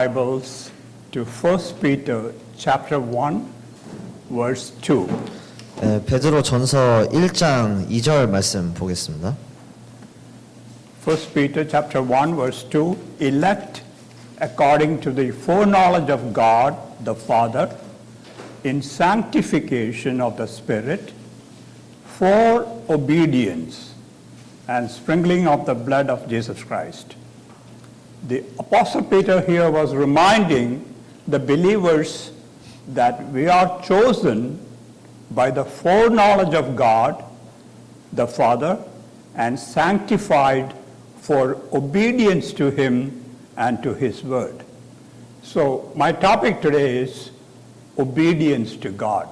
Bibles to 1 Peter chapter 1 verse 2. 베드로 전서 1장 2절 말씀 보겠습니다. 1 Peter chapter 1 verse 2, elect according to the foreknowledge of God the Father in sanctification of the Spirit for obedience and sprinkling of the blood of Jesus Christ. The Apostle Peter here was reminding the believers that we are chosen by the foreknowledge of God, the Father, and sanctified for obedience to Him and to His Word. So my topic today is obedience to God.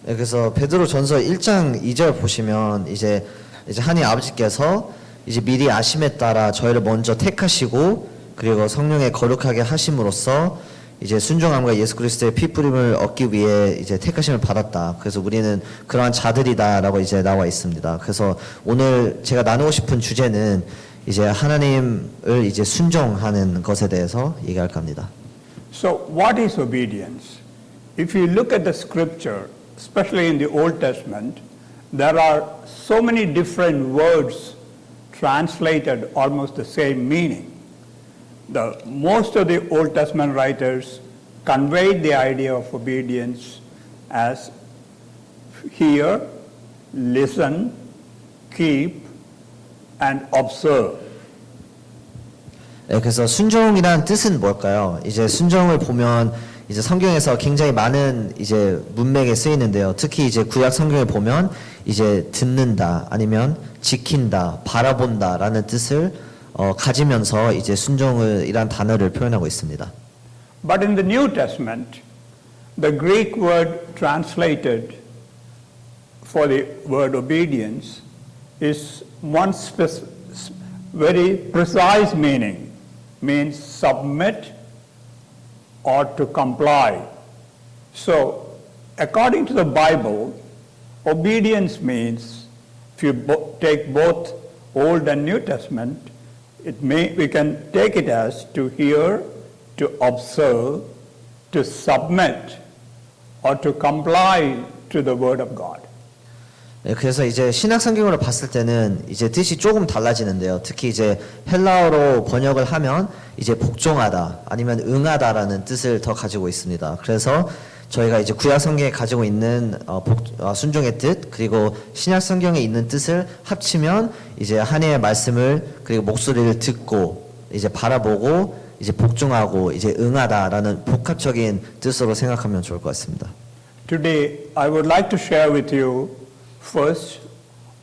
그래서 베드로 전서 1장 2절 보시면 이제 하나님 아버지께서 이제 미리 아심에 따라 저희를 먼저 택하시고 그리고 성령의 거룩하게 하심으로써 이제 순종함과 예수 그리스도의 피 뿌림을 얻기 위해 이제 택하심을 받았다. 그래서 우리는 그러한 자들이다라고 이제 나와 있습니다. 그래서 오늘 제가 나누고 싶은 주제는 이제 하나님을 이제 순종하는 것에 대해서 얘기할까 합니다. So what is obedience? If you look at the scripture, especially in the Old Testament, there are so many different words translated almost the same meaning. Most of the Old Testament writers conveyed the idea of obedience as hear, listen, keep, and observe. 그래서 순종이란 뜻은 뭘까요? 이제 순종을 보면 이제 성경에서 굉장히 많은 이제 문맥에 쓰이는데요. 특히 이제 구약 성경에 보면 이제 듣는다 아니면 지킨다, 바라본다라는 뜻을 가지면서 이제 순종을 이란 단어를 표현하고 있습니다. But in the New Testament, the Greek word translated for the word obedience is one very precise meaning, means submit or to comply. So, according to the Bible, obedience means, if you take both Old and New Testament, we can take it as to hear, to observe, to submit, or to comply to the Word of God. 그래서 이제 신약 성경으로 봤을 때는 이제 뜻이 조금 달라지는데요. 특히 이제 헬라어로 번역을 하면 이제 복종하다 아니면 응하다라는 뜻을 더 가지고 있습니다. 그래서 저희가 이제 구약 성경에 가지고 있는 순종의 뜻 그리고 신약 성경에 있는 뜻을 합치면 이제 하나님의 말씀을 그리고 목소리를 듣고 이제 바라보고 이제 복종하고 이제 응하다라는 복합적인 뜻으로 생각하면 좋을 것 같습니다. Today I would like to share with you first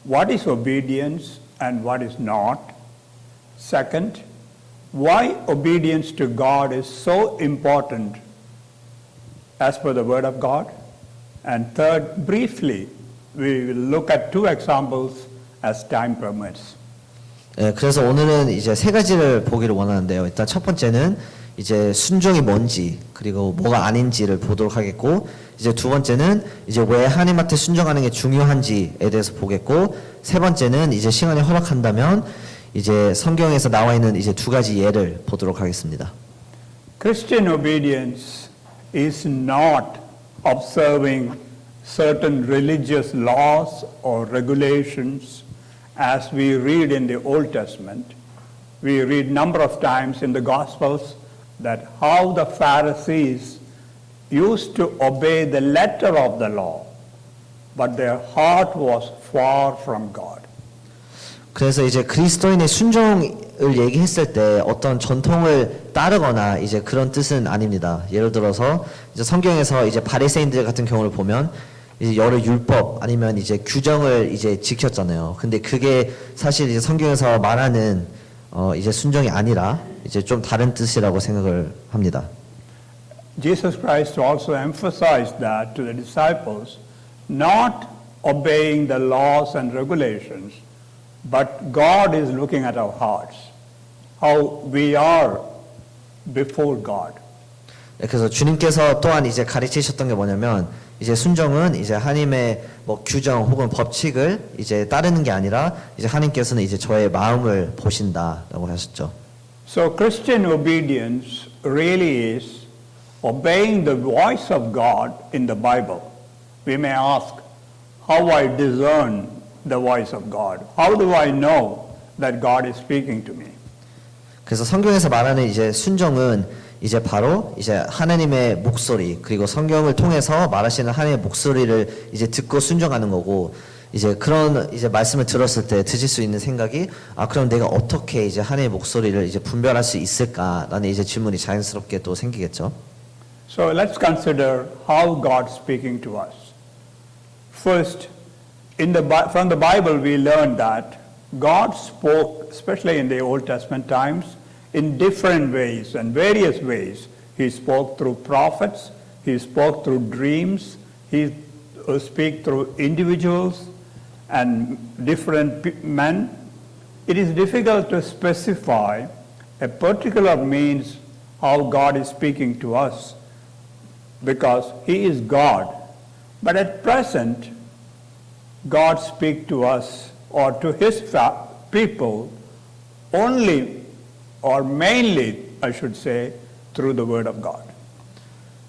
what is obedience and what is not. Second, why obedience to God is so important as per the Word of God. And third, briefly, we will look at two examples as time permits. 그래서 오늘은 이제 세 가지를 보기를 원하는데요. 일단 첫 번째는 이제 순종이 뭔지 그리고 뭐가 아닌지를 보도록 하겠고 이제 두 번째는 이제 왜 하나님한테 순종하는 게 중요한지에 대해서 보겠고 세 번째는 이제 시간이 허락한다면 이제 성경에서 나와 있는 이제 두 가지 예를 보도록 하겠습니다. Christian obedience is not observing certain religious laws or regulations as we read in the Old Testament. We read number of times in the Gospels that how the Pharisees used to obey the letter of the law, but their heart was far from God. 그래서 이제 그리스도인의 순종을 얘기했을 때 어떤 전통을 따르거나 이제 그런 뜻은 아닙니다. 예를 들어서 이제 성경에서 이제 바리새인들 같은 경우를 보면 이제 여러 율법 아니면 이제 규정을 이제 지켰잖아요. 근데 그게 사실 이제 성경에서 말하는 이제 순종이 아니라 이제 좀 다른 뜻이라고 생각을 합니다. Jesus Christ also emphasized that to the disciples, not obeying the laws and regulations, but God is looking at our hearts, how we are before God. 그래서 주님께서 또한 이제 가르치셨던 게 뭐냐면 이제 순종은 이제 하나님의 뭐 규정 혹은 법칙을 이제 따르는 게 아니라 이제 하나님께서는 이제 저의 마음을 보신다라고 하셨죠. So Christian obedience really is obeying the voice of God in the Bible. We may ask, how I discern the voice of God? How do I know that God is speaking to me? 그래서 성경에서 말하는 이제 순종은 이제 바로 이제 하나님의 목소리 그리고 성경을 통해서 말하시는 하나님의 목소리를 이제 듣고 순종하는 거고 이제 그런 이제 말씀을 들었을 때 드실 수 있는 생각이 그럼 내가 어떻게 이제 하나님의 목소리를 이제 분별할 수 있을까라는 이제 질문이 자연스럽게 또 생기겠죠. So let's consider how God's speaking to us. First, from the Bible we learn that God spoke, especially in the Old Testament times, in different ways and various ways. He spoke through prophets, he spoke through dreams, he spoke through individuals and different men. It is difficult to specify a particular means how God is speaking to us because he is God. But at present, God speaks to us or to his people only or mainly, I should say, through the word of God.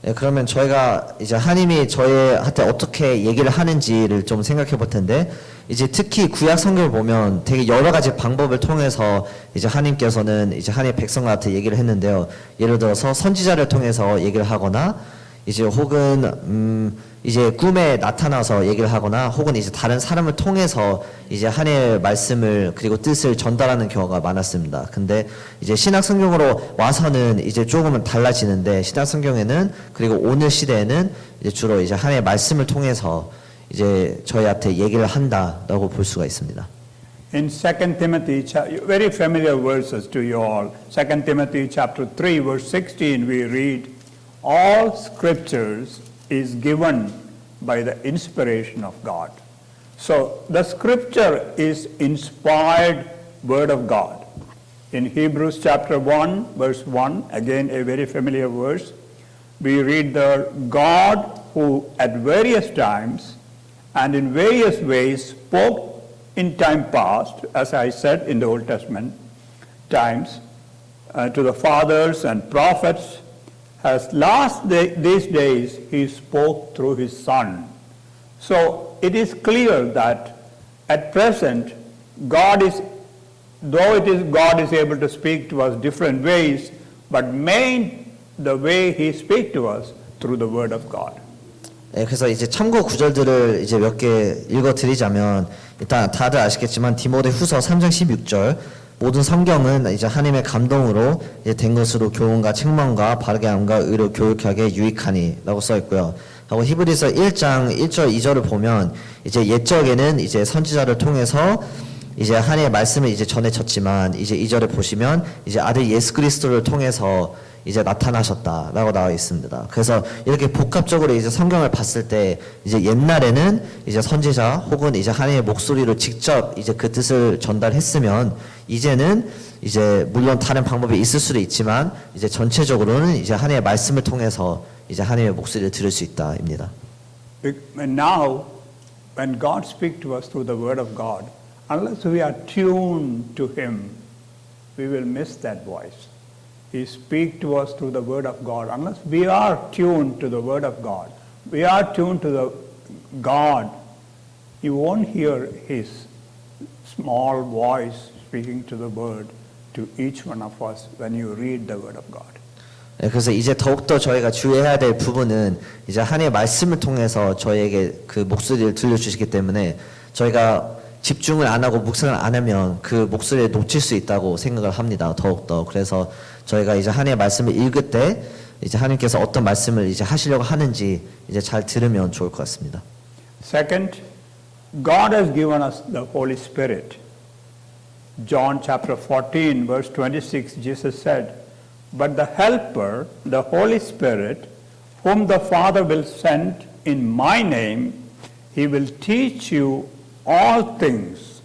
예, 그러면 저희가 이제 하나님이 저희한테 어떻게 얘기를 하는지를 좀 생각해 볼 텐데 이제 특히 구약 성경을 보면 되게 여러 가지 방법을 통해서 이제 하나님께서는 이제 하나님의 백성한테 얘기를 했는데요. 예를 들어서 선지자를 통해서 얘기를 하거나 이제 혹은 이제 꿈에 나타나서 얘기를 하거나 혹은 이제 다른 사람을 통해서 이제 하나님의 말씀을 그리고 뜻을 전달하는 경우가 많았습니다. 근데 이제 신약 성경으로 와서는 이제 조금은 달라지는데 신약 성경에는 그리고 오늘 시대에는 이제 주로 이제 하나님의 말씀을 통해서 이제 저희한테 얘기를 한다라고 볼 수가 있습니다. In 2 Timothy, very familiar verses to you all. 2 Timothy chapter 3 verse 16 we read, all scriptures is given by the inspiration of God. So the scripture is inspired word of God. In Hebrews chapter 1 verse 1, again a very familiar verse, we read there, God who at various times and in various ways spoke in time past, as I said in the Old Testament times, to the fathers and prophets, as these days he spoke through his Son. So it is clear that at present God is able to speak to us different ways, but the way he speaks to us through the word of God. 네, 그래서 이제 참고 구절들을 이제 몇 개 읽어드리자면 일단 다들 아시겠지만 디모데후서 3장 16절 모든 성경은 이제 하나님의 감동으로 이제 된 것으로 교훈과 책망과 바르게 함과 의로 교육하게 유익하니라고 써 있고요. 하고 히브리서 1장 1절 2절을 보면 이제 옛적에는 이제 선지자를 통해서 이제 하나님의 말씀을 이제 전해졌지만 이제 2절에 보시면 이제 아들 예수 그리스도를 통해서 이제 나타나셨다라고 나와 있습니다. 그래서 이렇게 복합적으로 이제 성경을 봤을 때 이제 옛날에는 이제 선지자 혹은 이제 하나님의 목소리로 직접 이제 그 뜻을 전달했으면 이제는 이제 물론 다른 방법이 있을 수도 있지만 이제 전체적으로는 이제 하나님의 말씀을 통해서 이제 하나님의 목소리를 들을 수 있다입니다. And now, when God speaks to us through the word of God, unless we are tuned to him, we will miss that voice. He speaks to us through the word of God. Unless we are tuned to the word of God, we are tuned to the God, you won't hear his small voice speaking to the word to each one of us when you read the word of God. 네, 그래서 이제 더욱더 저희가 주의해야 될 부분은 이제 하나님의 말씀을 통해서 저희에게 그 목소리를 들려주시기 때문에 저희가 집중을 안 하고 묵상을 안 하면 그 목소리를 놓칠 수 있다고 생각을 합니다. 더욱더. 그래서 저희가 이제 하나님의 말씀을 읽을 때 이제 하나님께서 어떤 말씀을 이제 하시려고 하는지 이제 잘 들으면 좋을 것 같습니다. Second, God has given us the Holy Spirit. John chapter 14 verse 26, Jesus said, but the Helper, the Holy Spirit, whom the Father will send in my name, he will teach you all things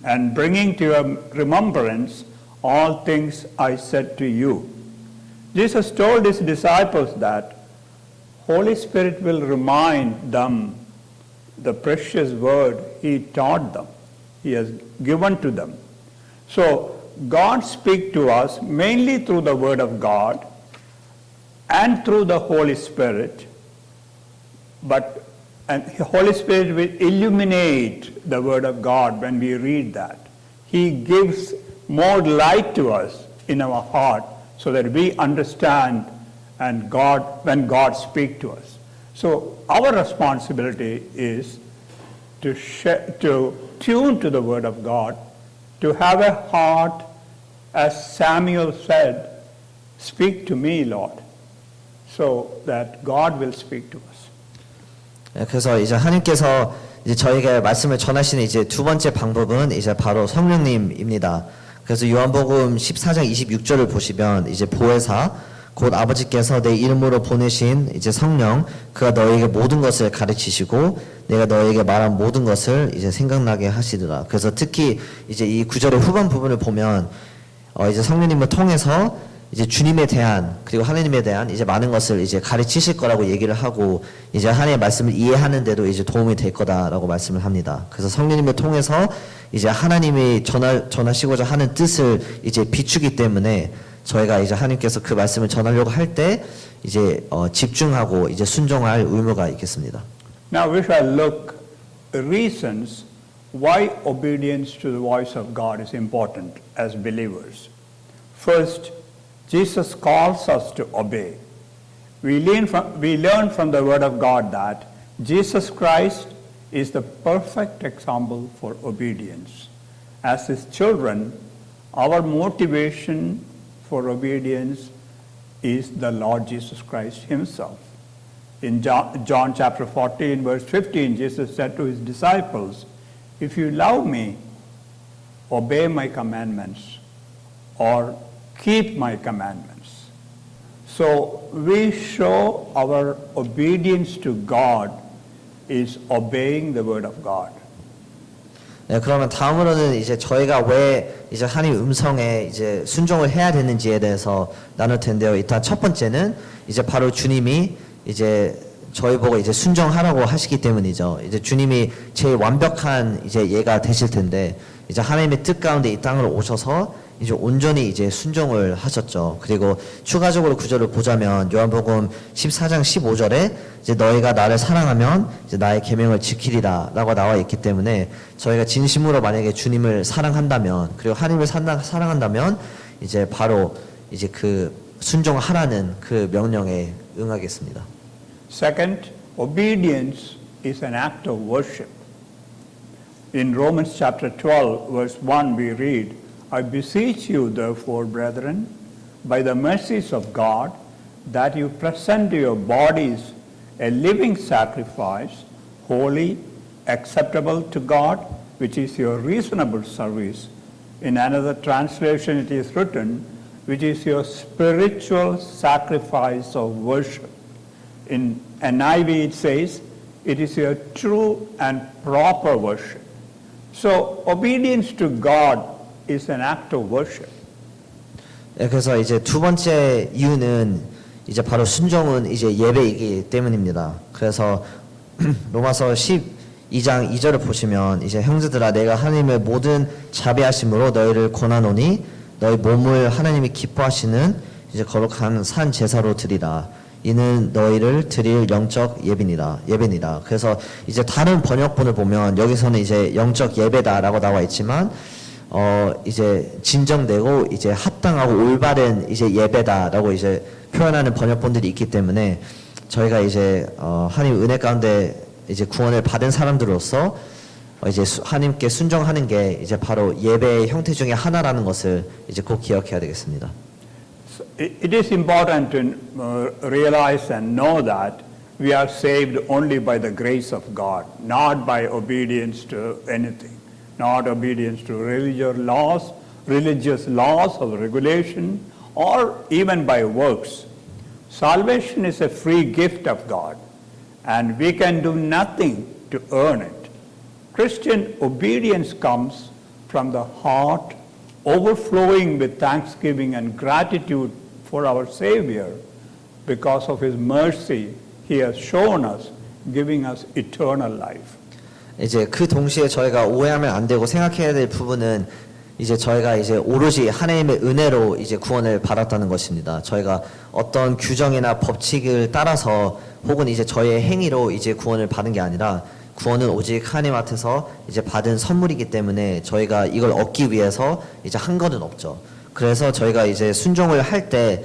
and bringing to your remembrance all things I said to you. Jesus told his disciples that Holy Spirit will remind them the precious word he taught them, he has given to them. So God speaks to us mainly through the word of God, and through the Holy Spirit, and the Holy Spirit will illuminate the Word of God when we read that. He gives more light to us in our heart so that we understand and when God speaks to us. So our responsibility is to tune to the Word of God, to have a heart, as Samuel said, speak to me, Lord, so that God will speak to us. 그래서 이제 하나님께서 이제 저에게 말씀을 전하시는 이제 두 번째 방법은 이제 바로 성령님입니다. 그래서 요한복음 14장 26절을 보시면 이제 보혜사 곧 아버지께서 내 이름으로 보내신 이제 성령 그가 너에게 모든 것을 가르치시고 내가 너에게 말한 모든 것을 이제 생각나게 하시더라. 그래서 특히 이제 이 구절의 후반 부분을 보면 이제 성령님을 통해서 이제 주님에 대한 그리고 하나님에 대한 이제 많은 것을 이제 가르치실 거라고 얘기를 하고 이제 하나님의 말씀을 이해하는 데도 이제 도움이 될 거다라고 말씀을 합니다. 그래서 성령님을 통해서 이제 하나님이 전하시고자 하는 뜻을 이제 비추기 때문에 저희가 이제 하나님께서 그 말씀을 전하려고 할 때 이제 집중하고 이제 순종할 의무가 있겠습니다. Now we shall look reasons why obedience to the voice of God is important as believers. First, Jesus calls us to obey. We learn from the Word of God that Jesus Christ is the perfect example for obedience. As His children, our motivation for obedience is the Lord Jesus Christ Himself. In John chapter 14, verse 15, Jesus said to His disciples, "If you love me, obey my commandments, or keep my commandments." So we show our obedience to God is obeying the word of God. 네, 그러면 다음으로는 이제 저희가 왜 이제 하나님 음성에 이제 순종을 해야 되는지에 대해서 나눌 텐데요. 일단 첫 번째는 이제 바로 주님이 이제 저희 보고 이제 순종하라고 하시기 때문이죠. 이제 주님이 제일 완벽한 이제 예가 되실 텐데 이제 하나님의 뜻 가운데 이 땅으로 오셔서 이제 온전히 이제 순종을 하셨죠. 그리고 추가적으로 구절을 보자면 요한복음 14장 15절에 이제 너희가 나를 사랑하면 이제 나의 계명을 지키리라라고 나와 있기 때문에 저희가 진심으로 만약에 주님을 사랑한다면 그리고 하나님을 사랑한다면 이제 바로 이제 그 순종하라는 그 명령에 응하겠습니다. Second, obedience is an act of worship. In Romans chapter 12, verse 1, we read, "I beseech you, therefore, brethren, by the mercies of God, that you present your bodies a living sacrifice, holy, acceptable to God, which is your reasonable service." In another translation, it is written, "which is your spiritual sacrifice of worship." In NIV, it says, "it is your true and proper worship." So, obedience to God is an act of worship. 네, 그래서 이제 두 번째 이유는 이제 바로 순종은 이제 예배이기 때문입니다. 그래서 로마서 12장 2절을 보시면 이제 형제들아 내가 하나님의 모든 자비하심으로 너희를 권하노니 너희 몸을 하나님이 기뻐하시는 이제 거룩한 산 제사로 드리라. 이는 너희를 드릴 영적 예배니라. 그래서 이제 다른 번역본을 보면 여기서는 이제 영적 예배다라고 나와 있지만 이제 진정되고 이제 합당하고 올바른 이제 예배다라고 이제 표현하는 번역본들이 있기 때문에 저희가 이제 하나님 은혜 가운데 이제 구원을 받은 사람들로서 이제 하나님께 순종하는 게 이제 바로 예배의 형태 중에 하나라는 것을 이제 꼭 기억해야 되겠습니다. It is important to realize and know that we are saved only by the grace of God, not by obedience to anything, not obedience to religious laws or regulation, or even by works. Salvation is a free gift of God, and we can do nothing to earn it. Christian obedience comes from the heart overflowing with thanksgiving and gratitude for our Savior because of His mercy He has shown us, giving us eternal life. 이제 그 동시에 저희가 오해하면 안 되고 생각해야 될 부분은 이제 저희가 이제 오로지 하나님의 은혜로 이제 구원을 받았다는 것입니다. 저희가 어떤 규정이나 법칙을 따라서 혹은 이제 저희의 행위로 이제 구원을 받은 게 아니라 구원은 오직 하나님 앞에서 이제 받은 선물이기 때문에 저희가 이걸 얻기 위해서 이제 한 것은 없죠. 그래서 저희가 이제 순종을 할 때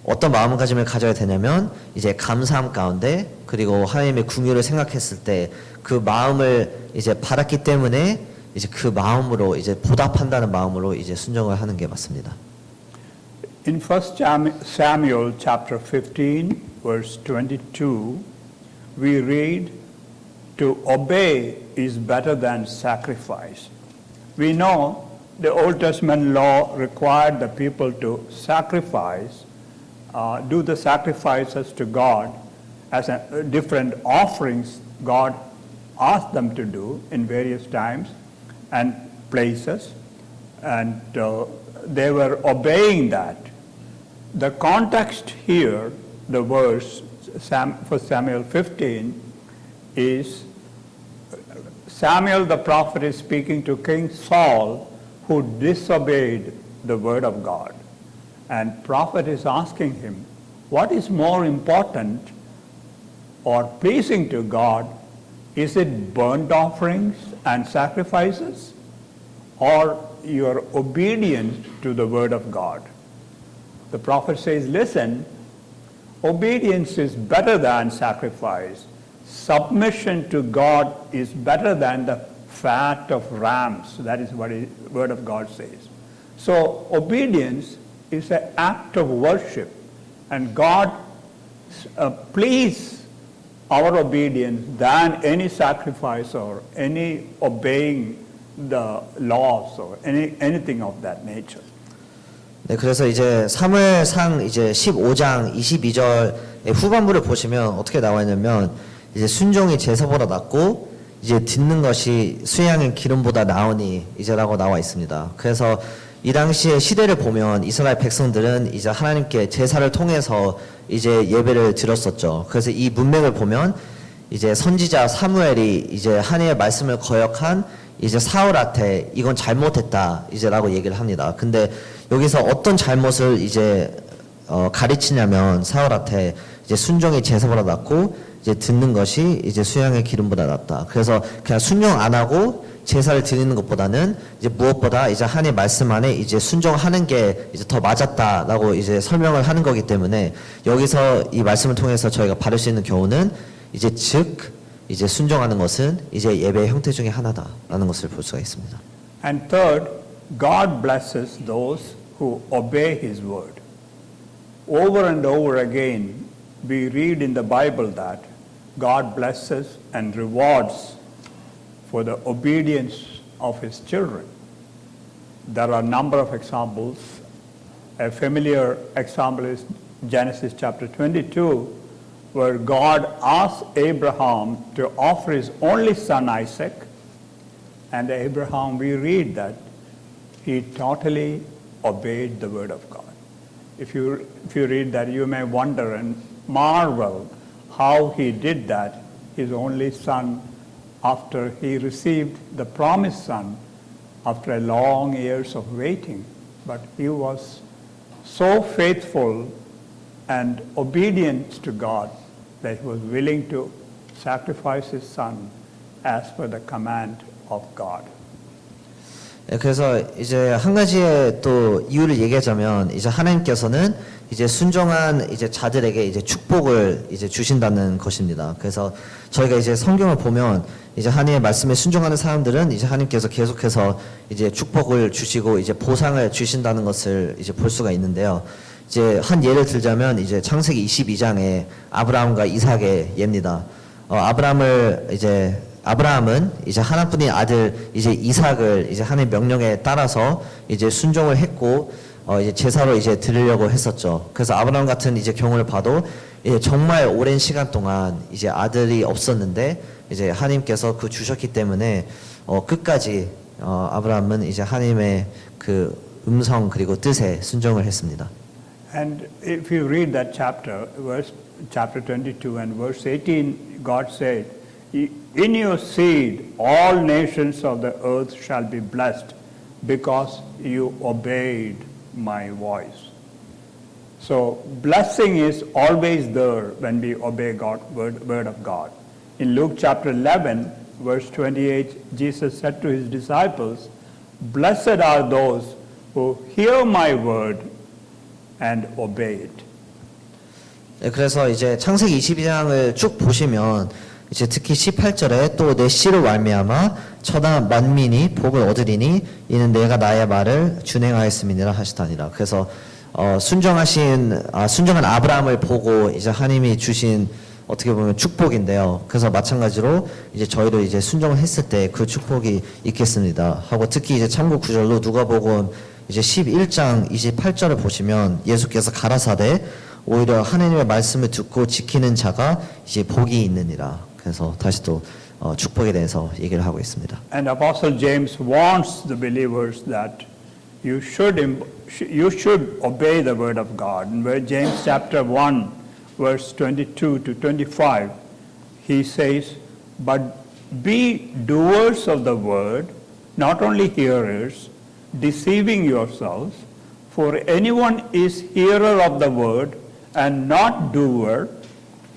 어떤 마음가짐을 가져야 되냐면 이제 감사함 가운데 그리고 하나님의 궁유를 생각했을 때 그 마음을 이제 받았기 때문에 이제 그 마음으로 이제 보답한다는 마음으로 이제 순종을 하는 게 맞습니다. In 1 Samuel chapter 15 verse 22 we read to obey is better than sacrifice. We know the Old Testament law required the people to sacrifice, do the sacrifices to God as different offerings God asked them to do in various times and places, and they were obeying that. The context here, the verse for Samuel 15, is Samuel the prophet is speaking to King Saul, who disobeyed the word of God. And prophet is asking him, what is more important or pleasing to God? Is it burnt offerings and sacrifices, or your obedience to the word of God? The prophet says, listen, obedience is better than sacrifice. Submission to God is better than the fat of rams. That is what the word of God says. So obedience is an act of worship, and God please our obedience than any sacrifice or any obeying the laws or anything of that nature. 네, 그래서 이제 사무엘상 이제 15장 22절의 후반부를 보시면 어떻게 나와 있냐면 이제 순종이 제사보다 낫고 이제 듣는 것이 수양의 기름보다 나으니 이제라고 나와 있습니다. 그래서 이 당시의 시대를 보면 이스라엘 백성들은 이제 하나님께 제사를 통해서 이제 예배를 드렸었죠. 그래서 이 문맥을 보면 이제 선지자 사무엘이 이제 하나님의 말씀을 거역한 이제 사울한테 이건 잘못했다 이제라고 얘기를 합니다. 근데 여기서 어떤 잘못을 이제 가르치냐면 사울한테 이제 순종이 제사보다 낫고 이제 듣는 것이 이제 수양의 기름보다 낫다. 그래서 그냥 순종 안 하고 제사를 드리는 것보다는 이제 무엇보다 이제 하나님의 말씀 안에 이제 순종하는 게 이제 더 맞았다라고 이제 설명을 하는 거기 때문에 여기서 이 말씀을 통해서 저희가 받을 수 있는 교훈은 이제 즉 이제 순종하는 것은 이제 예배의 형태 중에 하나다라는 것을 볼 수가 있습니다. And third, God blesses those who obey His word. Over and over again, we read in the Bible that God blesses and rewards for the obedience of His children. There are a number of examples. A familiar example is Genesis chapter 22, where God asked Abraham to offer his only son Isaac, and Abraham, we read that he totally obeyed the word of God. If you read that, you may wonder and marvel how he did that, his only son, after he received the promised son after a long years of waiting. But he was so faithful and obedient to God that he was willing to sacrifice his son as per the command of God. 그래서 이제 한 가지의 또 이유를 얘기하자면 이제 하나님께서는 이제 순종한 이제 자들에게 이제 축복을 이제 주신다는 것입니다. 그래서 저희가 이제 성경을 보면 이제 하나님의 말씀에 순종하는 사람들은 이제 하나님께서 계속해서 이제 축복을 주시고 이제 보상을 주신다는 것을 이제 볼 수가 있는데요. 이제 한 예를 들자면 이제 창세기 22장에 아브라함과 이삭의 예입니다. 아브라함은 이제 하나뿐인 아들 이제 이삭을 이제 하나님의 명령에 따라서 이제 순종을 했고 이제 제사로 이제 드리려고 했었죠. 그래서 아브라함 같은 이제 경우를 봐도 이제 정말 오랜 시간 동안 이제 아들이 없었는데 이제 하나님께서 그 주셨기 때문에 끝까지 아브라함은 이제 하나님의 그 음성 그리고 뜻에 순종을 했습니다. And if you read that chapter 22 and verse 18, God said, "In your seed all nations of the earth shall be blessed. because you obeyed my voice. So blessing is always there when we obey word of God. In Luke chapter 11, verse 28, Jesus said to his disciples, "Blessed are those who hear my word and obey it." 네, 그래서 이제 창세기 22장을 쭉 보시면 이제 특히 18절에 또 내 씨로 말미암아 천하 만민이 복을 얻으리니 이는 내가 나의 말을 준행하였음이니라 하시다니라. 그래서 순정한 아브라함을 보고 이제 하나님이 주신 어떻게 보면 축복인데요. 그래서 마찬가지로 이제 저희도 이제 순종을 했을 때 그 축복이 있겠습니다. 하고 특히 이제 참고 구절로 누가복음 이제 11장 28절을 보시면 예수께서 가라사대 오히려 하나님의 말씀을 듣고 지키는 자가 이제 복이 있느니라. 그래서 다시 또 축복에 대해서 얘기를 하고 있습니다. And Apostle James warns the believers that you should obey the word of God. In James chapter 1, verse 22 to 25, he says, "But be doers of the word, not only hearers, deceiving yourselves. For anyone is hearer of the word and not doer,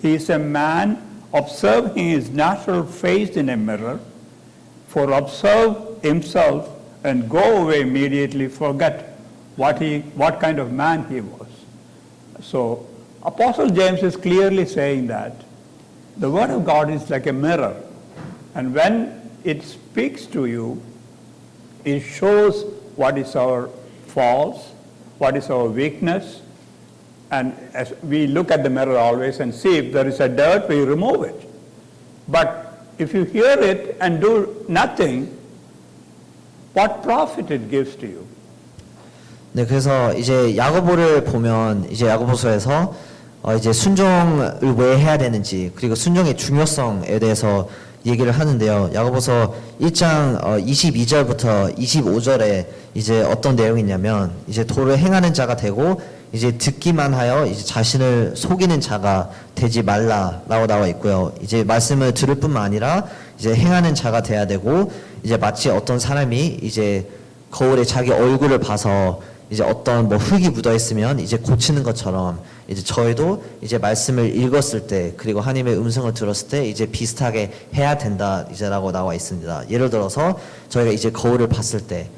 he is a man observing his natural face in a mirror. For observe himself and go away immediately, forget what kind of man he was." So Apostle James is clearly saying that the word of God is like a mirror, and when it speaks to you, it shows what is our faults, what is our weakness, and as we look at the mirror always and see if there is a dirt, we remove it. But if you hear it and do nothing, what profit it gives to you? 네, 그래서 이제 야고보를 보면 이제 야고보서에서 이제 순종을 왜 해야 되는지 그리고 순종의 중요성에 대해서 얘기를 하는데요. 야고보서 1장 22절부터 25절에 이제 어떤 내용이 있냐면 이제 도를 행하는 자가 되고 이제 듣기만 하여 이제 자신을 속이는 자가 되지 말라라고 나와 있고요. 이제 말씀을 들을 뿐만 아니라 이제 행하는 자가 돼야 되고 이제 마치 어떤 사람이 이제 거울에 자기 얼굴을 봐서 이제 어떤 뭐 흙이 묻어 있으면 이제 고치는 것처럼 이제 저희도 이제 말씀을 읽었을 때 그리고 하나님의 음성을 들었을 때 이제 비슷하게 해야 된다 이제라고 나와 있습니다. 예를 들어서 저희가 이제 거울을 봤을 때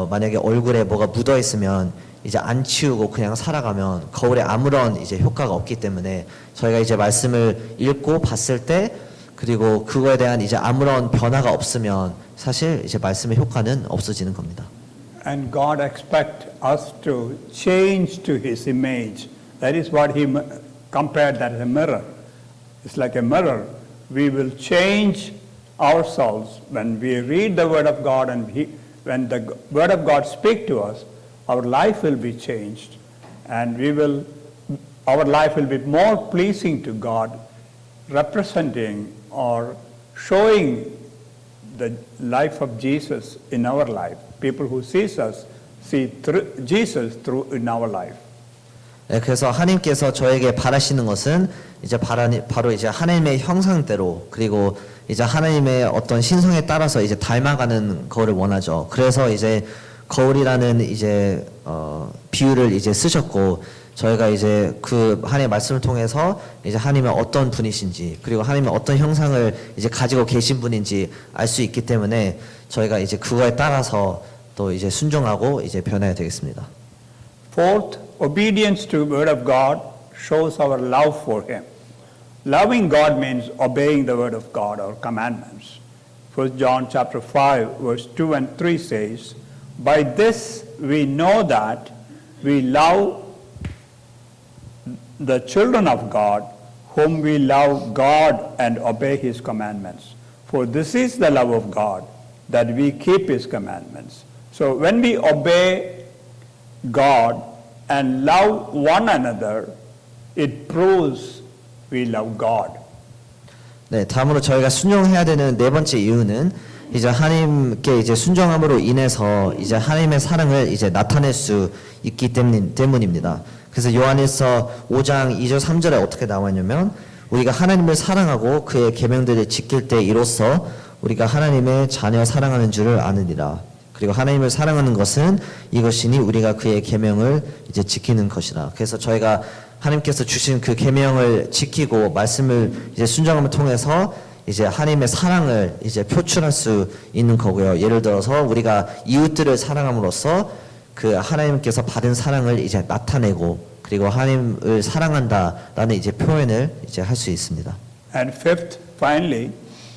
만약에 얼굴에 뭐가 묻어 있으면 이제 안 치우고 그냥 살아가면 거울에 아무런 이제 효과가 없기 때문에 저희가 이제 말씀을 읽고 봤을 때 그리고 그거에 대한 이제 아무런 변화가 없으면 사실 이제 말씀의 효과는 없어지는 겁니다. And God expects us to change to His image. That is what He compared that as a mirror. It's like a mirror. We will change ourselves when we read the Word of God and when the Word of God speaks to us, our life will be changed and our life will be more pleasing to God, representing or showing the life of Jesus in our life. People who sees us see Jesus through in our life. 네, 그래서 하나님께서 저에게 바라시는 것은 이제 바로 이제 하나님의 형상대로 그리고 이제 하나님의 어떤 신성에 따라서 이제 닮아가는 거를 원하죠. 그래서 이제 거울이라는 이제 비유를 이제 쓰셨고 저희가 이제 그 하나님의 말씀을 통해서 이제 하나님의 어떤 분이신지 그리고 하나님의 어떤 형상을 이제 가지고 계신 분인지 알 수 있기 때문에 저희가 이제 그거에 따라서 또 이제 순종하고 이제 변해야 되겠습니다. Fourth, obedience to the Word of God shows our love for Him. Loving God means obeying the Word of God, our commandments. 1 John chapter 5, verse 2 and 3 says, "By this we know that we love the children of God, whom we love God and obey His commandments. For this is the love of God, that we keep His commandments." So when we obey God and love one another, it proves we love God. 네, 다음으로 저희가 순종해야 되는 네 번째 이유는 이제 하나님께 이제 순종함으로 인해서 이제 하나님의 사랑을 이제 나타낼 수 있기 때문입니다. 그래서 요한일서 5장 2절 3절에 어떻게 나와 있냐면 우리가 하나님을 사랑하고 그의 계명들을 지킬 때 이로써 우리가 하나님의 자녀 사랑하는 줄을 아느니라. 그리고 하나님을 사랑하는 것은 이것이니 우리가 그의 계명을 이제 지키는 것이라. 그래서 저희가 하나님께서 주신 그 계명을 지키고 말씀을 이제 순종함을 통해서 이제 하나님의 사랑을 이제 표출할 수 있는 거고요. 예를 들어서 우리가 이웃들을 사랑함으로써 그 하나님께서 받은 사랑을 이제 나타내고 그리고 하나님을 사랑한다라는 이제 표현을 이제 할 수 있습니다. And fifth, finally,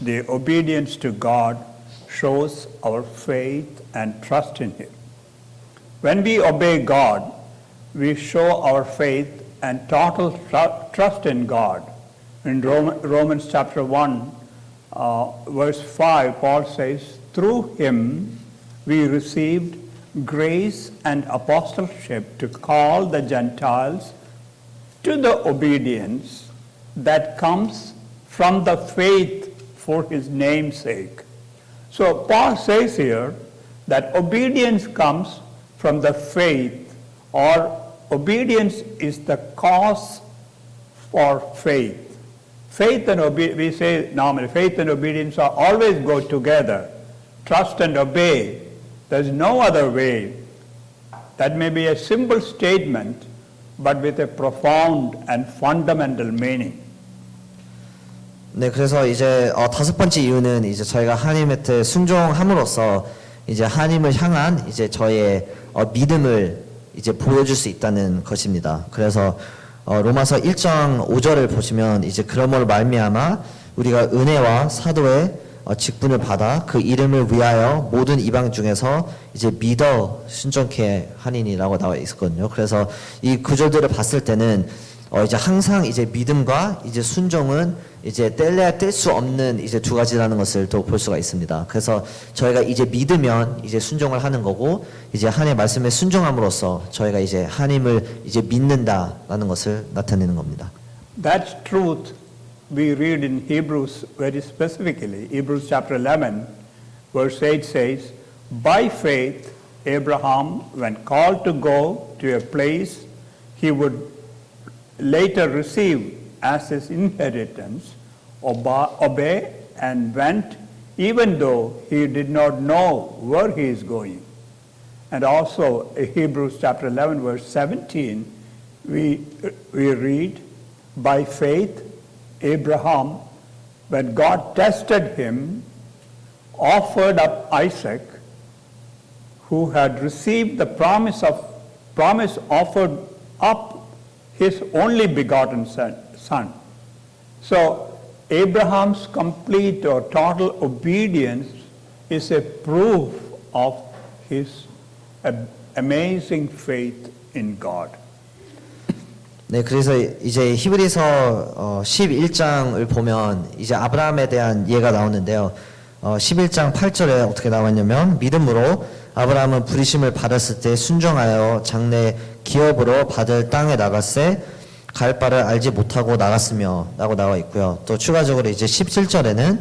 the obedience to God shows our faith and trust in Him. When we obey God, we show our faith and total trust in God. In Romans chapter 1, verse 5, Paul says, through Him we received grace and apostleship to call the Gentiles to the obedience that comes from the faith for His name's sake. So Paul says here that obedience comes from the faith, or obedience is the cause for faith. Faith and obedience, we say normally, faith and obedience are always go together. Trust and obey. There's no other way. That may be a simple statement, but with a profound and fundamental meaning. 네, 그래서 이제 다섯 번째 이유는 이제 저희가 하나님한테 순종함으로써 이제 하나님을 향한 이제 저의 믿음을 이제 보여줄 수 있다는 것입니다. 그래서 로마서 1장 5절을 보시면 이제 그러므로 말미암아 우리가 은혜와 사도의 직분을 받아 그 이름을 위하여 모든 이방 중에서 이제 믿어 순종케 하니니라고 나와 있었거든요. 그래서 이 구절들을 봤을 때는 이제 항상 이제 믿음과 이제 순종은 이제 뗄래야 뗄 수 없는 이제 두 가지라는 것을 또 볼 수가 있습니다. 그래서 저희가 이제 믿으면 이제 순종을 하는 거고 이제 하나님의 말씀에 순종함으로써 저희가 이제 하나님을 이제 믿는다라는 것을 나타내는 겁니다. That truth we read in Hebrews very specifically. Hebrews chapter 11, verse 8 says, by faith Abraham, when called to go to a place he would later receive as his inheritance, obey and went, even though he did not know where he is going. And also Hebrews chapter 11 verse 17, we read, by faith Abraham, when God tested him, offered up Isaac, who had received the promise, offered up his only begotten son. So Abraham's complete or total obedience is a proof of his amazing faith in God. 네, 그래서 이제 히브리서 11장을 보면 이제 아브라함에 대한 예가 나오는데요. 11장 8절에 어떻게 나왔냐면 믿음으로 아브라함은 부르심을 받았을 때 순종하여 장래 기업으로 받을 땅에 나갔세 갈 바를 알지 못하고 나갔으며 라고 나와 있고요. 또 추가적으로 이제 17절에는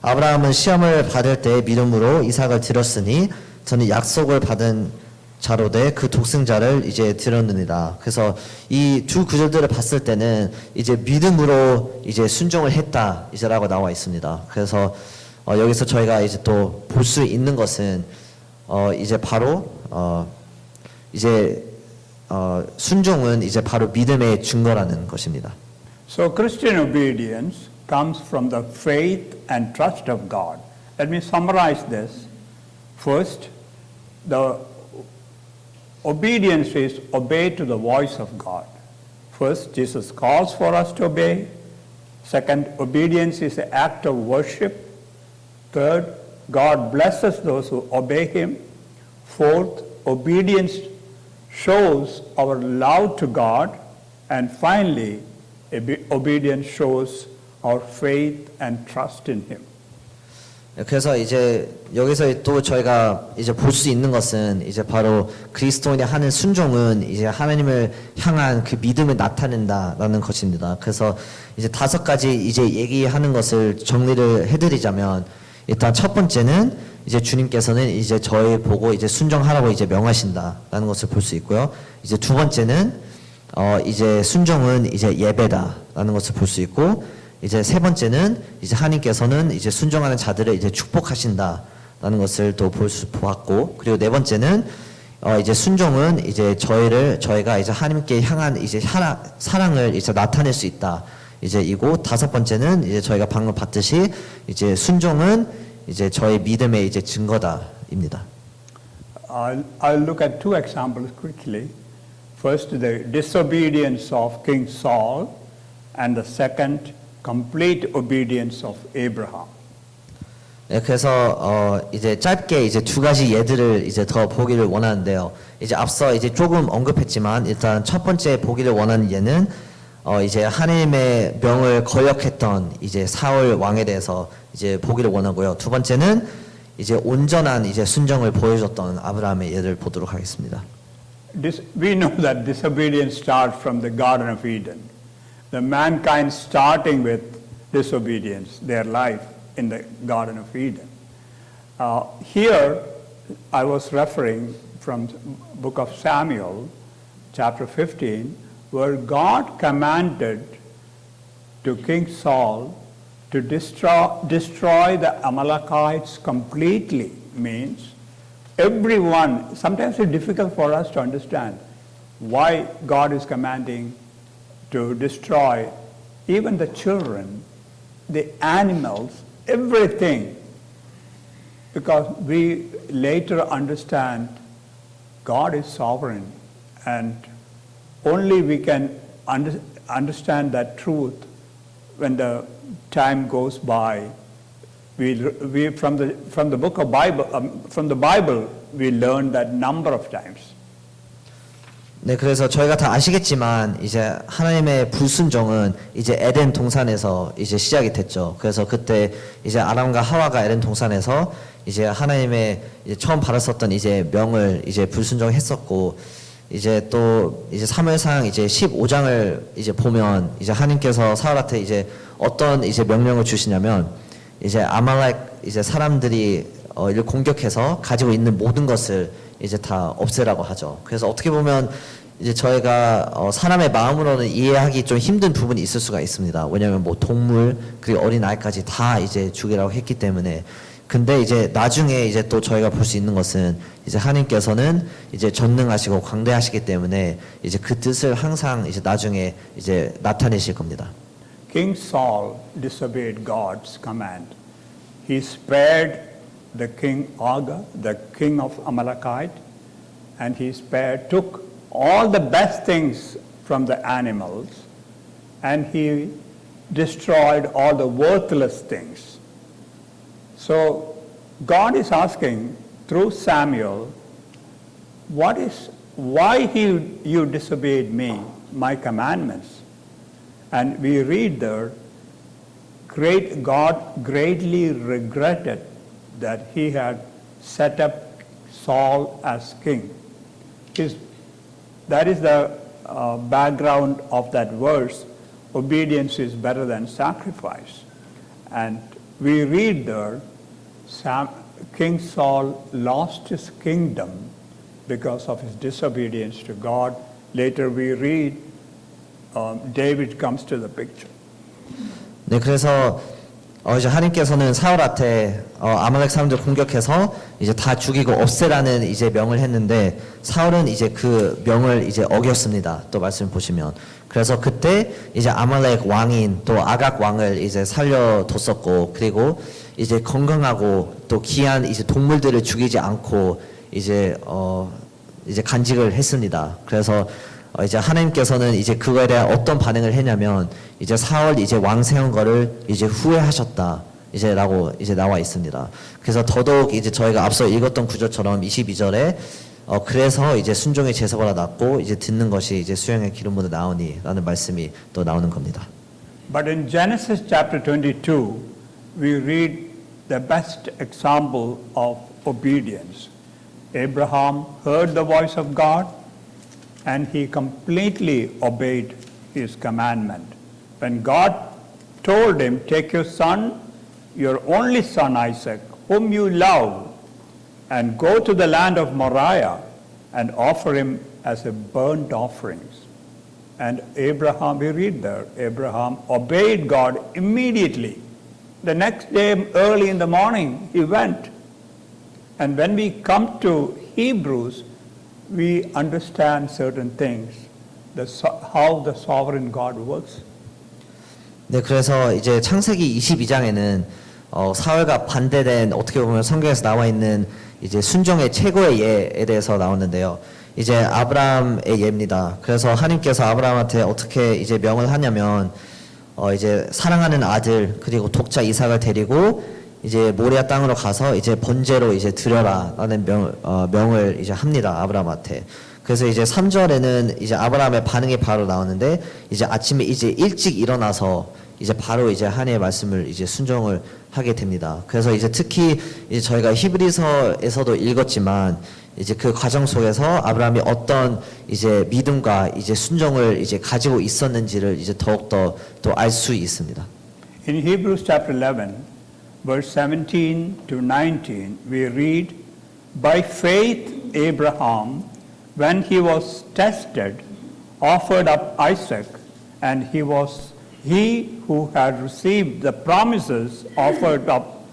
아브라함은 시험을 받을 때 믿음으로 이삭을 드렸으니 저는 약속을 받은 자로되 그 독생자를 이제 드렸느니라. 그래서 이 두 구절들을 봤을 때는 이제 믿음으로 이제 순종을 했다 이제라고 나와 있습니다. 그래서 여기서 저희가 이제 또 볼 수 있는 것은 이제 바로 순종은 이제 바로 믿음의 증거라는 것입니다. So Christian obedience comes from the faith and trust of God. Let me summarize this. First, the obedience is obey to the voice of God. First, Jesus calls for us to obey. Second, obedience is an act of worship. Third, God blesses those who obey Him. Fourth, obedience shows our love to God. And finally, obedience shows our faith and trust in Him. 그래서 이제 여기서 또 저희가 이제 볼 수 있는 것은 이제 바로 그리스도인이 하는 순종은 이제 하나님을 향한 그 믿음을 나타낸다라는 것입니다. 그래서 이제 다섯 가지 이제 얘기하는 것을 정리를 해드리자면 일단 첫 번째는 이제 주님께서는 이제 저희 보고 이제 순종하라고 이제 명하신다라는 것을 볼 수 있고요. 이제 두 번째는 이제 순종은 이제 예배다라는 것을 볼 수 있고. 이제 세 번째는 이제 하나님께서는 이제 순종하는 자들을 이제 축복하신다라는 있다라는 것을 또 보았고, 그리고 네 번째는 이제 순종은 이제 저희가 이제 하나님께 향한 이제 사랑을 이제 나타낼 수 있다. 이제 이고 다섯 번째는 이제 저희가 방금 봤듯이 이제 순종은 이제 저희 믿음의 이제 증거다입니다. I'll look at two examples quickly. First, the disobedience of King Saul, and the second, complete obedience of Abraham. 네, 그래서 이제 짧게 이제 두 가지 예들을 이제 더 보기를 원하는데요. 이제 앞서 이제 조금 언급했지만 일단 첫 번째 보기를 원하는 예는 이제 하나님의 명을 거역했던 이제 사울 왕에 대해서 이제 보기를 원하고요. 두 번째는 이제 온전한 이제 순종을 보여줬던 아브라함의 예를 보도록 하겠습니다. We know that disobedience starts from the Garden of Eden. The mankind starting with disobedience, their life in the Garden of Eden. Here, I was referring from book of Samuel, chapter 15, where God commanded to King Saul to destroy the Amalekites completely. Means everyone, sometimes it's difficult for us to understand why God is commanding to destroy even the children, the animals, everything. Because we later understand God is sovereign, and only we can understand that truth when the time goes by. We from the book of Bible, from the Bible, we learn that number of times. 네, 그래서 저희가 다 아시겠지만 이제 하나님의 불순종은 이제 에덴 동산에서 이제 시작이 됐죠. 그래서 그때 이제 아담과 하와가 에덴 동산에서 이제 하나님의 이제 처음 받았었던 이제 명을 이제 불순종했었고, 이제 또 이제 사무엘상 이제 15장을 이제 보면 이제 하나님께서 사울한테 이제 어떤 이제 명령을 주시냐면 이제 아말렉 이제 사람들이 이를 공격해서 가지고 있는 모든 것을 이제 다 없애라고 하죠. 그래서 어떻게 보면 이제 저희가 사람의 마음으로는 이해하기 좀 힘든 부분이 있을 수가 있습니다. 왜냐하면 뭐 동물 그리고 어린 아이까지 다 이제 죽이라고 했기 때문에. 근데 이제 나중에 이제 또 저희가 볼 수 있는 것은 이제 하나님께서는 이제 전능하시고 광대하시기 때문에 이제 그 뜻을 항상 이제 나중에 이제 나타내실 겁니다. King Saul disobeyed God's command. He spared the king Og, the king of Amalekite, and he took all the best things from the animals, and he destroyed all the worthless things. So God is asking through Samuel, why you disobeyed me, my commandments? And we read there, God greatly regretted that he had set up Saul as king. That is the background of that verse, obedience is better than sacrifice. And we read there, King Saul lost his kingdom because of his disobedience to God. Later we read, David comes to the picture. 네, 그래서 이제 하나님께서는 사울한테 아말렉 사람들 공격해서 이제 다 죽이고 없애라는 이제 명을 했는데 사울은 이제 그 명을 이제 어겼습니다. 또 말씀 보시면 그래서 그때 이제 아말렉 왕인 또 아각 왕을 이제 살려뒀었고 그리고 이제 건강하고 또 귀한 이제 동물들을 죽이지 않고 이제 간직을 했습니다. 그래서 이제 하나님께서는 이제 그거에 대한 어떤 반응을 했냐면 이제 사울 이제 왕 세운 거를 이제 후회하셨다 이제라고 이제 나와 있습니다. 그래서 더더욱 이제 저희가 앞서 읽었던 구절처럼 22절에 그래서 이제 순종의 제사가 났고 이제 듣는 것이 이제 수양의 기름보다 나오니라는 말씀이 또 나오는 겁니다. But in Genesis chapter 22, we read the best example of obedience. Abraham heard the voice of God, and he completely obeyed his commandment. When God told him, take your son, your only son Isaac, whom you love, and go to the land of Moriah and offer him as a burnt offerings. And Abraham, we read there, Abraham obeyed God immediately. The next day, early in the morning, he went And when we come to Hebrews, we understand certain things, how the sovereign God works. 네, 그래서 이제 창세기 22장에는 사울과 반대된 어떻게 보면 성경에서 나와 있는 이제 순종의 최고의 예에 대해서 나오는데요. 이제 아브라함의 예입니다. 그래서 하나님께서 아브라함한테 어떻게 이제 명을 하냐면 이제 사랑하는 아들 그리고 독자 이삭을 데리고 이제 모리아 땅으로 가서 이제 번제로 이제 드려라라는 명을 이제 합니다. 아브라함한테. 그래서 이제 3절에는 이제 아브라함의 반응이 바로 나오는데 이제 아침에 이제 일찍 일어나서 이제 바로 이제 하나님의 말씀을 이제 순종을 하게 됩니다. 그래서 이제 특히 이제 저희가 히브리서에서도 읽었지만 이제 그 과정 속에서 아브라함이 어떤 이제 믿음과 이제 순종을 이제 가지고 있었는지를 이제 더욱더 또 알 수 있습니다. In Hebrews chapter 11, verse 17 to 19, we read, By faith Abraham, when he was tested, offered up Isaac, and he who had received the promises offered up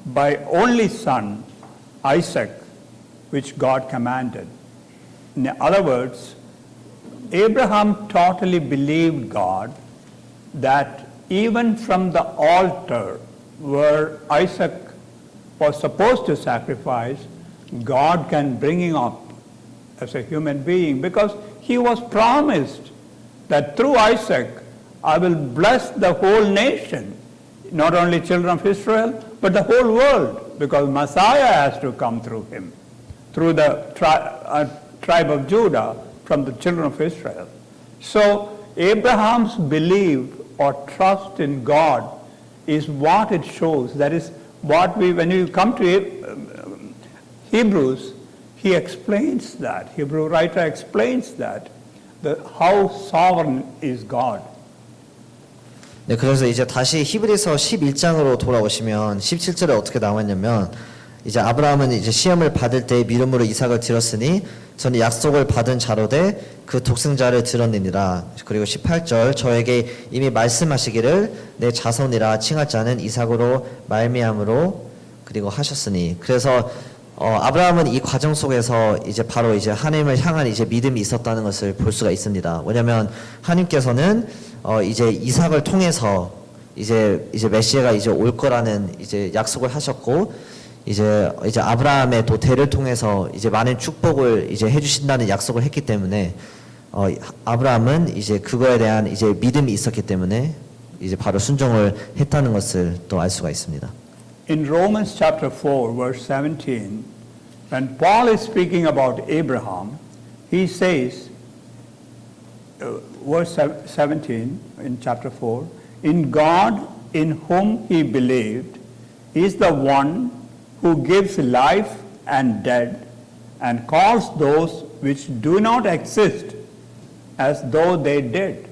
by only son, Isaac, which God commanded. In other words, Abraham totally believed God that even from the altar where Isaac was supposed to sacrifice, God can bring him up as a human being, because he was promised that through Isaac I will bless the whole nation, not only children of Israel, but the whole world, because Messiah has to come through him, through the tribe of Judah, from the children of Israel. So Abraham's belief or trust in God is what it shows. That is what when you come to Hebrews, he explains that. Hebrew writer explains that, how sovereign is God. 네, 그래서 이제 다시 히브리서 11장으로 돌아오시면 17절에 어떻게 나왔냐면 이제 아브라함은 이제 시험을 받을 때 믿음으로 이삭을 드렸으니 저는 약속을 받은 자로되 그 독생자를 드렸느니라. 그리고 18절 저에게 이미 말씀하시기를 내 자손이라 칭할 자는 이삭으로 말미암으로 그리고 하셨으니. 그래서 아브라함은 이 과정 속에서 이제 바로 이제 하나님을 향한 이제 믿음이 있었다는 것을 볼 수가 있습니다. 왜냐하면 하나님께서는 이제 이삭을 통해서 이제 메시아가 이제 올 거라는 이제 약속을 하셨고 이제 아브라함의 또 대를 통해서 이제 많은 축복을 이제 해주신다는 약속을 했기 때문에 아브라함은 이제 그거에 대한 이제 믿음이 있었기 때문에 이제 바로 순종을 했다는 것을 또 알 수가 있습니다. In Romans chapter 4, verse 17, when Paul is speaking about Abraham, he says, verse 17 in chapter 4, in God in whom he believed, he is the one who gives life and death and calls those which do not exist as though they did.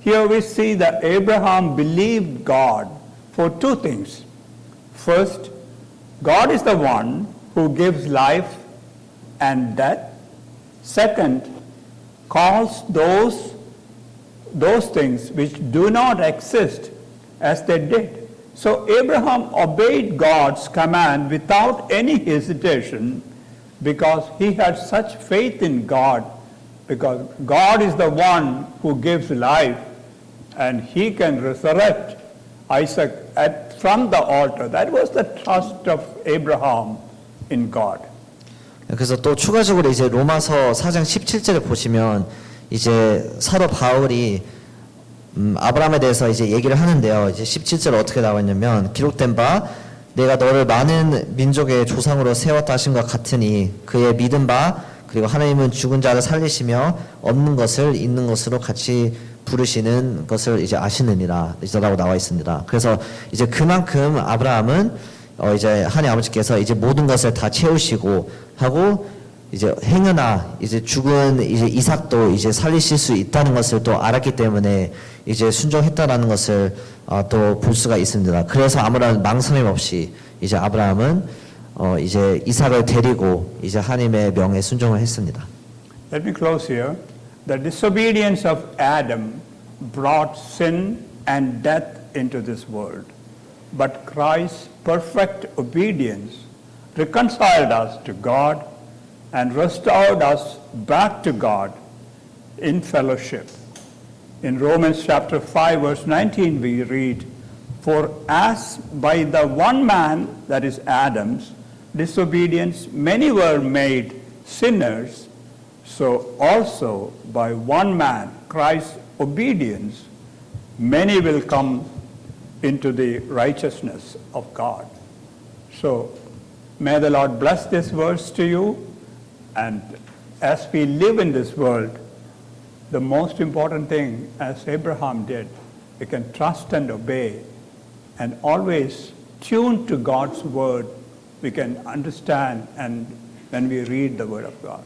Here we see that Abraham believed God for two things. First, God is the one who gives life and death. Second, calls those things which do not exist as they did. So Abraham obeyed God's command without any hesitation because he had such faith in God, because God is the one who gives life and he can resurrect Isaac from the altar. That was the trust of Abraham in God. 그래서 또 추가적으로 이제 로마서 4장 17절을 보시면 이제 사도 바울이 아브라함에 대해서 이제 얘기를 하는데요. 이제 17절 어떻게 나왔냐면 기록된 바 내가 너를 많은 민족의 조상으로 세웠다 하신 것 같으니 그의 믿은 바 그리고 하나님은 죽은 자를 살리시며 없는 것을 있는 것으로 같이 부르시는 것을 이제 아시느니라 이라고 나와 있습니다. 그래서 이제 그만큼 아브라함은 이제 하나님 아버지께서 이제 모든 것을 다 채우시고 하고 이제 행여나 이제 죽은 이제 이삭도 이제 살리실 수 있다는 것을 또 알았기 때문에 이제 순종했다라는 것을 또 볼 수가 있습니다. 그래서 아무런 망설임 없이 이제 아브라함은 이제 이삭을 데리고 이제 하나님의 명에 순종을 했습니다. Let me close here. The disobedience of Adam brought sin and death into this world, but Christ's perfect obedience reconciled us to God, and restored us back to God in fellowship. In Romans chapter 5, verse 19, we read, "For as by the one man, that is Adam's, disobedience, many were made sinners, so also by one man, Christ's obedience, many will come into the righteousness of God." So may the Lord bless this verse to you, and as we live in this world, the most important thing, as Abraham did, we can trust and obey and always tune to God's word. We can understand and when we read the word of God.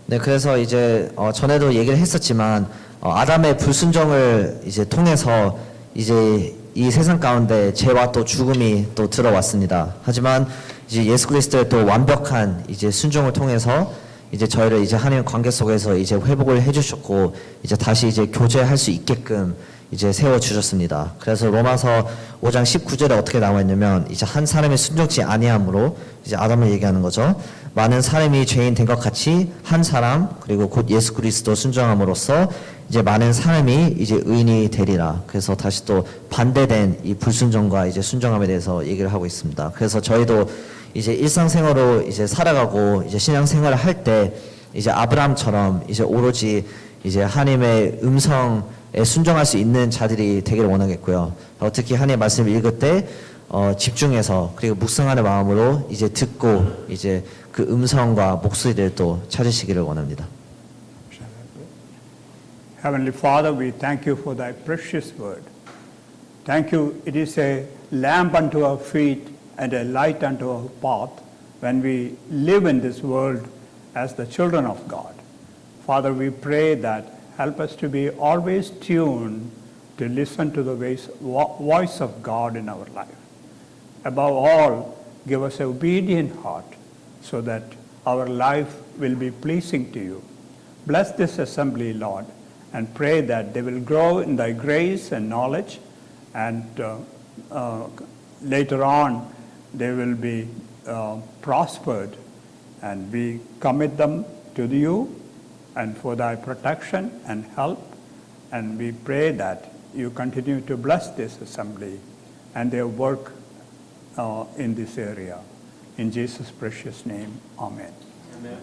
네, 그래서 이제 전에도 얘기를 했었지만 아담의 불순종을 이제 통해서 이제 이 세상 가운데 죄와 또 죽음이 또 들어왔습니다. 하지만 이제 예수 그리스도의 또 완벽한 이제 순종을 통해서 이제 저희를 이제 하나님 관계 속에서 이제 회복을 해주셨고 이제 다시 이제 교제할 수 있게끔 이제 세워 주셨습니다. 그래서 로마서 5장 19절에 어떻게 나와 있냐면 이제 한 사람이 순종치 아니함으로 이제 아담을 얘기하는 거죠. 많은 사람이 죄인 된 것 같이 한 사람 그리고 곧 예수 그리스도 순종함으로써 이제 많은 사람이 이제 의인이 되리라. 그래서 다시 또 반대된 이 불순종과 이제 순종함에 대해서 얘기를 하고 있습니다. 그래서 저희도 이제 일상생활로 이제 살아가고 이제 신앙생활을 할 때 이제 아브라함처럼 이제 오로지 이제 하나님의 음성에 순종할 수 있는 자들이 되기를 원하겠고요. 특히 하나님의 말씀을 읽을 때 집중해서 그리고 묵상하는 마음으로 이제 듣고 이제 그 음성과 목소리를 또 찾으시기를 원합니다. Heavenly Father, we thank you for thy precious word. Thank you, it is a lamp unto our feet and a light unto our path when we live in this world as the children of God. Father, we pray that help us to be always tuned to listen to the voice of God in our life. Above all, give us an obedient heart so that our life will be pleasing to you. Bless this assembly, Lord, and pray that they will grow in thy grace and knowledge, and later on they will be prospered, and we commit them to you and for thy protection and help, and we pray that you continue to bless this assembly and their work in this area. In Jesus' precious name, amen. Amen.